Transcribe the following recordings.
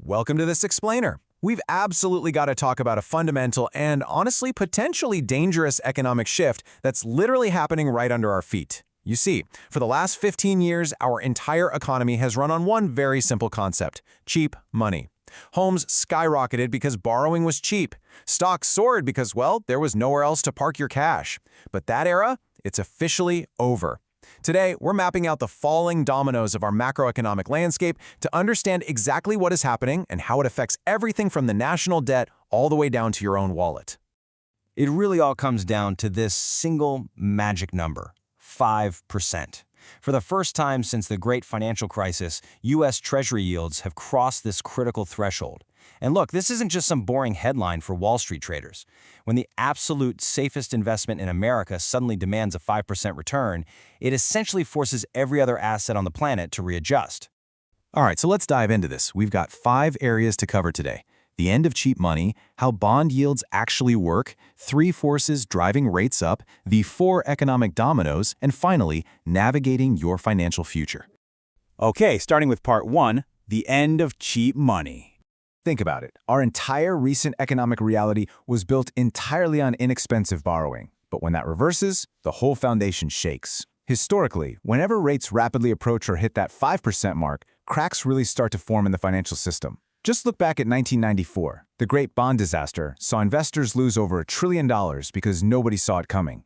Welcome to this explainer. We've absolutely got to talk about a fundamental and honestly potentially dangerous economic shift that's literally happening right under our feet. You see, for the last 15 years, our entire economy has run on one very simple concept: cheap money. Homes skyrocketed because borrowing was cheap. Stocks soared because, well, there was nowhere else to park your cash. But that era, it's officially over. Today, we're mapping out the falling dominoes of our macroeconomic landscape to understand exactly what is happening and how it affects everything from the national debt all the way down to your own wallet. It really all comes down to this single magic number, 5%. For the first time since the great financial crisis, U.S. Treasury yields have crossed this critical threshold. And look, this isn't just some boring headline for Wall Street traders. When the absolute safest investment in America suddenly demands a 5% return, it essentially forces every other asset on the planet to readjust. All right, so let's dive into this. We've got 5 areas to cover today: the end of cheap money, how bond yields actually work, 3 forces driving rates up, the 4 economic dominoes, and finally, navigating your financial future. Okay, starting with part 1, the end of cheap money. Think about it. Our entire recent economic reality was built entirely on inexpensive borrowing. But when that reverses, the whole foundation shakes. Historically, whenever rates rapidly approach or hit that 5% mark, cracks really start to form in the financial system. Just look back at 1994. The great bond disaster saw investors lose over $1 trillion because nobody saw it coming.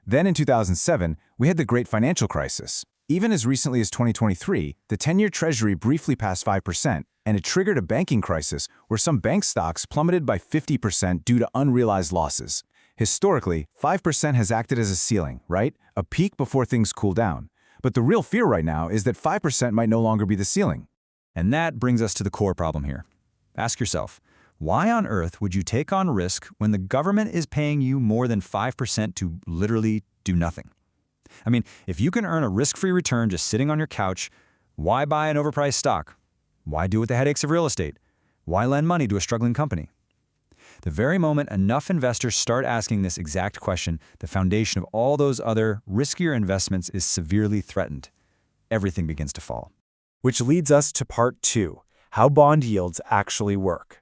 Then in 2007, we had the great financial crisis. Even as recently as 2023, the 10-year Treasury briefly passed 5%, and it triggered a banking crisis where some bank stocks plummeted by 50% due to unrealized losses. Historically, 5% has acted as a ceiling, right? A peak before things cool down. But the real fear right now is that 5% might no longer be the ceiling. And that brings us to the core problem here. Ask yourself, why on earth would you take on risk when the government is paying you more than 5% to literally do nothing? I mean, if you can earn a risk-free return just sitting on your couch, why buy an overpriced stock? Why deal with the headaches of real estate? Why lend money to a struggling company? The very moment enough investors start asking this exact question, the foundation of all those other, riskier investments is severely threatened. Everything begins to fall. Which leads us to part 2, how bond yields actually work.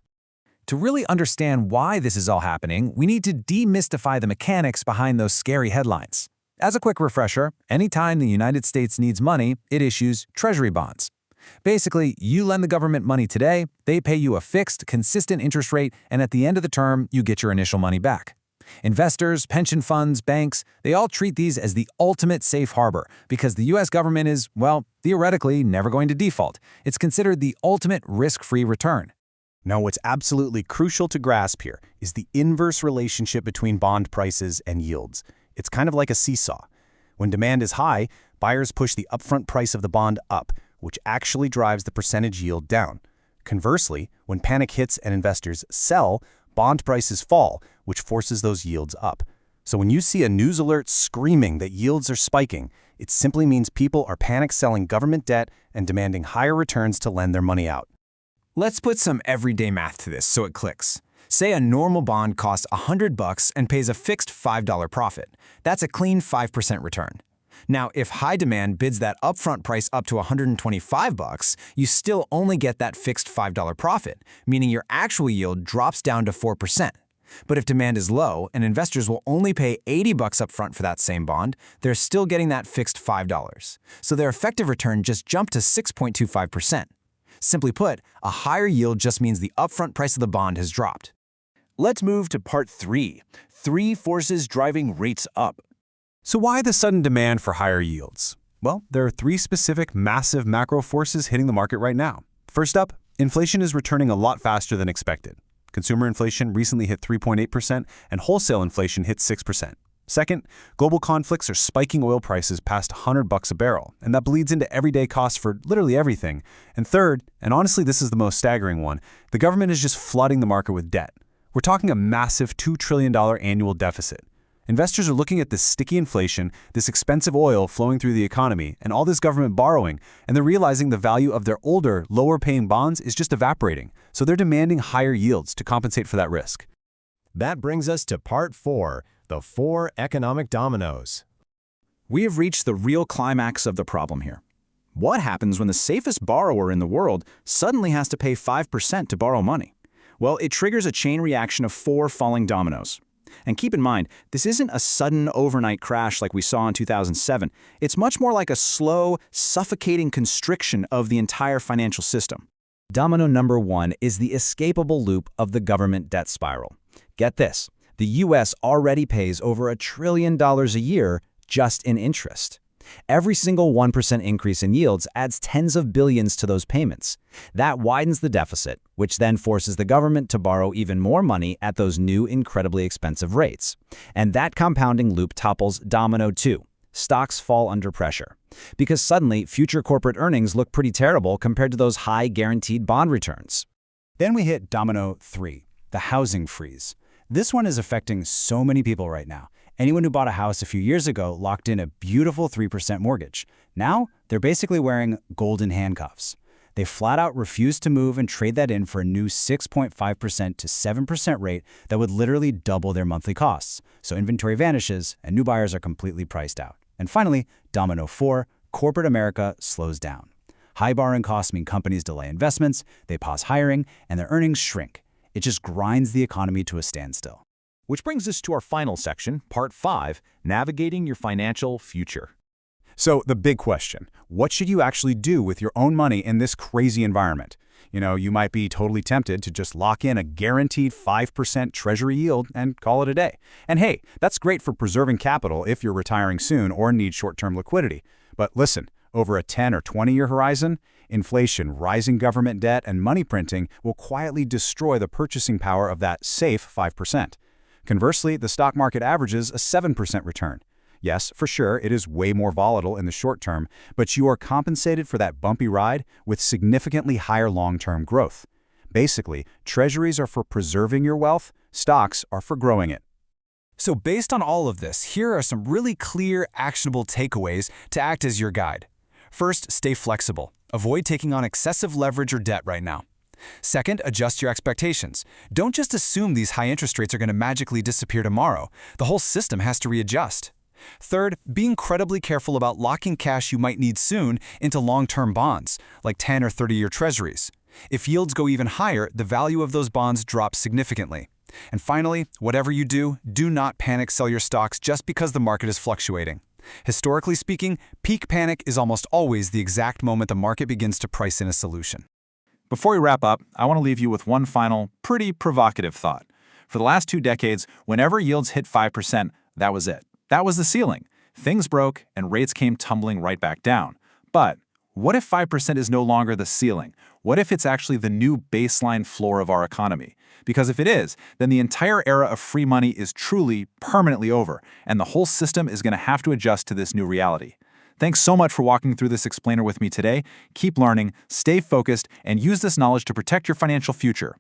To really understand why this is all happening, we need to demystify the mechanics behind those scary headlines. As a quick refresher, anytime the United States needs money, it issues Treasury bonds. Basically, you lend the government money today, they pay you a fixed, consistent interest rate, and at the end of the term, you get your initial money back. Investors, pension funds, banks, they all treat these as the ultimate safe harbor because the U.S. government is, well, theoretically never going to default. It's considered the ultimate risk-free return. Now, what's absolutely crucial to grasp here is the inverse relationship between bond prices and yields. It's kind of like a seesaw. When demand is high, buyers push the upfront price of the bond up, which actually drives the percentage yield down. Conversely, when panic hits and investors sell, bond prices fall, which forces those yields up. So when you see a news alert screaming that yields are spiking, it simply means people are panic selling government debt and demanding higher returns to lend their money out. Let's put some everyday math to this so it clicks. Say a normal bond costs $100 and pays a fixed $5 profit. That's a clean 5% return. Now, if high demand bids that upfront price up to $125, you still only get that fixed $5 profit, meaning your actual yield drops down to 4%. But if demand is low and investors will only pay $80 upfront for that same bond, they're still getting that fixed $5. So their effective return just jumped to 6.25%. Simply put, a higher yield just means the upfront price of the bond has dropped. Let's move to part 3, 3 forces driving rates up. So why the sudden demand for higher yields? Well, there are 3 specific massive macro forces hitting the market right now. First up, inflation is returning a lot faster than expected. Consumer inflation recently hit 3.8% and wholesale inflation hit 6%. Second, global conflicts are spiking oil prices past $100 a barrel, and that bleeds into everyday costs for literally everything. And third, and honestly this is the most staggering one, the government is just flooding the market with debt. We're talking a massive $2 trillion annual deficit. Investors are looking at this sticky inflation, this expensive oil flowing through the economy, and all this government borrowing, and they're realizing the value of their older, lower-paying bonds is just evaporating, so they're demanding higher yields to compensate for that risk. That brings us to part 4, the 4 economic dominoes. We have reached the real climax of the problem here. What happens when the safest borrower in the world suddenly has to pay 5% to borrow money? Well, it triggers a chain reaction of 4 falling dominoes. And keep in mind, this isn't a sudden overnight crash like we saw in 2007. It's much more like a slow, suffocating constriction of the entire financial system. Domino number 1 is the escapable loop of the government debt spiral. Get this, the U.S. already pays over $1 trillion a year just in interest. Every single 1% increase in yields adds tens of billions to those payments. That widens the deficit, which then forces the government to borrow even more money at those new incredibly expensive rates. And that compounding loop topples domino 2. Stocks fall under pressure. Because suddenly, future corporate earnings look pretty terrible compared to those high guaranteed bond returns. Then we hit domino 3, the housing freeze. This one is affecting so many people right now. Anyone who bought a house a few years ago locked in a beautiful 3% mortgage. Now, they're basically wearing golden handcuffs. They flat out refuse to move and trade that in for a new 6.5% to 7% rate that would literally double their monthly costs. So inventory vanishes and new buyers are completely priced out. And finally, domino 4, corporate America slows down. High borrowing costs mean companies delay investments, they pause hiring, and their earnings shrink. It just grinds the economy to a standstill. Which brings us to our final section, Part 5, Navigating Your Financial Future. So the big question, what should you actually do with your own money in this crazy environment? You might be totally tempted to just lock in a guaranteed 5% treasury yield and call it a day. And hey, that's great for preserving capital if you're retiring soon or need short-term liquidity. But listen, over a 10 or 20-year horizon, inflation, rising government debt, and money printing will quietly destroy the purchasing power of that safe 5%. Conversely, the stock market averages a 7% return. Yes, for sure, it is way more volatile in the short term, but you are compensated for that bumpy ride with significantly higher long-term growth. Basically, treasuries are for preserving your wealth, stocks are for growing it. So based on all of this, here are some really clear, actionable takeaways to act as your guide. First, stay flexible. Avoid taking on excessive leverage or debt right now. Second, adjust your expectations. Don't just assume these high interest rates are going to magically disappear tomorrow. The whole system has to readjust. Third, be incredibly careful about locking cash you might need soon into long-term bonds, like 10 or 30-year treasuries. If yields go even higher, the value of those bonds drops significantly. And finally, whatever you do, do not panic sell your stocks just because the market is fluctuating. Historically speaking, peak panic is almost always the exact moment the market begins to price in a solution. Before we wrap up, I want to leave you with one final, pretty provocative thought. For the last 2 decades, whenever yields hit 5%, that was it. That was the ceiling. Things broke and rates came tumbling right back down. But what if 5% is no longer the ceiling? What if it's actually the new baseline floor of our economy? Because if it is, then the entire era of free money is truly, permanently over, and the whole system is going to have to adjust to this new reality. Thanks so much for walking through this explainer with me today. Keep learning, stay focused, and use this knowledge to protect your financial future.